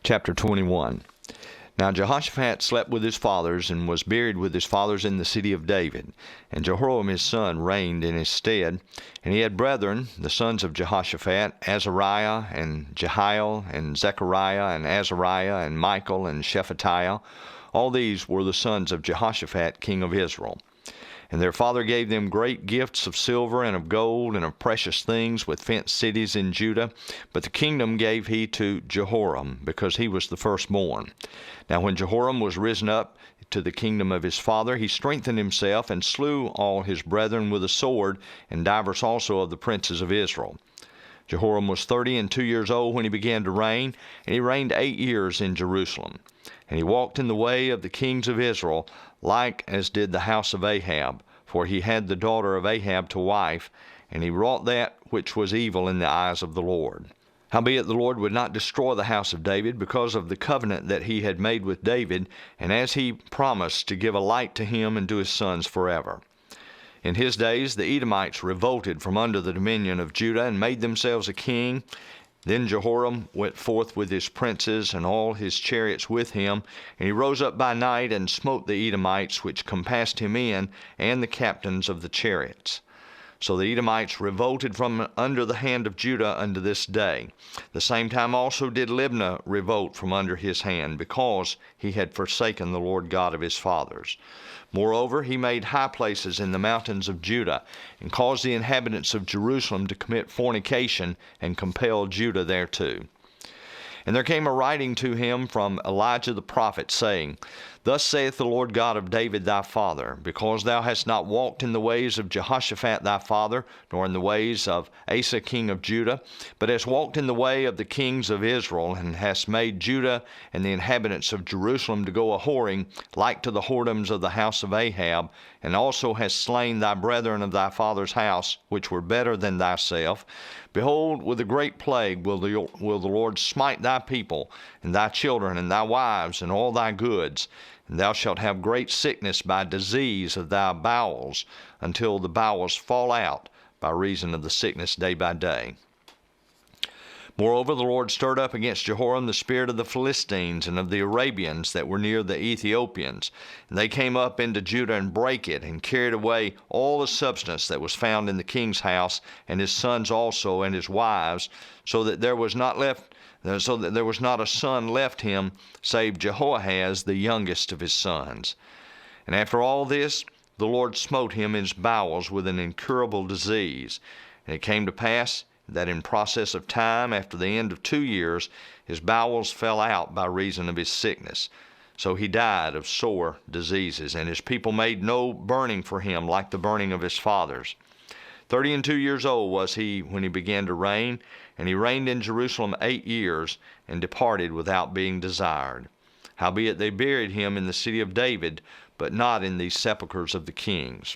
Chapter 21. Now Jehoshaphat slept with his fathers, and was buried with his fathers in the city of David. And Jehoram his son reigned in his stead. And he had brethren, the sons of Jehoshaphat, Azariah, and Jehiel, and Zechariah, and Azariah, and Michael, and Shephatiah. All these were the sons of Jehoshaphat king of Israel. And their father gave them great gifts of silver and of gold and of precious things with fenced cities in Judah. But the kingdom gave he to Jehoram, because he was the firstborn. Now when Jehoram was risen up to the kingdom of his father, he strengthened himself and slew all his brethren with a sword, and divers also of the princes of Israel. Jehoram was 32 years old when he began to reign, and he reigned 8 years in Jerusalem. And he walked in the way of the kings of Israel, like as did the house of Ahab, for he had the daughter of Ahab to wife, and he wrought that which was evil in the eyes of the Lord. Howbeit the Lord would not destroy the house of David, because of the covenant that he had made with David, and as he promised to give a light to him and to his sons forever. In his days the Edomites revolted from under the dominion of Judah, and made themselves a king. Then Jehoram went forth with his princes and all his chariots with him, and he rose up by night and smote the Edomites which compassed him in, and the captains of the chariots. So the Edomites revolted from under the hand of Judah unto this day. The same time also did Libnah revolt from under his hand, because he had forsaken the Lord God of his fathers. Moreover, he made high places in the mountains of Judah, and caused the inhabitants of Jerusalem to commit fornication, and compelled Judah thereto. And there came a writing to him from Elijah the prophet, saying, Thus saith the Lord God of David thy father, because thou hast not walked in the ways of Jehoshaphat thy father, nor in the ways of Asa king of Judah, but hast walked in the way of the kings of Israel, and hast made Judah and the inhabitants of Jerusalem to go a-whoring, like to the whoredoms of the house of Ahab, and also hast slain thy brethren of thy father's house, which were better than thyself. Behold, with a great plague will the Lord smite thy people, and thy children, and thy wives, and all thy goods. And thou shalt have great sickness by disease of thy bowels, until the bowels fall out by reason of the sickness day by day. Moreover, the Lord stirred up against Jehoram the spirit of the Philistines and of the Arabians that were near the Ethiopians. And they came up into Judah and brake it, and carried away all the substance that was found in the king's house, and his sons also, and his wives, so that there was not a son left him, save Jehoahaz, the youngest of his sons. And after all this, the Lord smote him in his bowels with an incurable disease. And it came to pass that in process of time, after the end of 2 years, his bowels fell out by reason of his sickness. So he died of sore diseases, and his people made no burning for him like the burning of his fathers. 32 years old was he when he began to reign, and he reigned in Jerusalem 8 years, and departed without being desired. Howbeit they buried him in the city of David, but not in these sepulchres of the kings.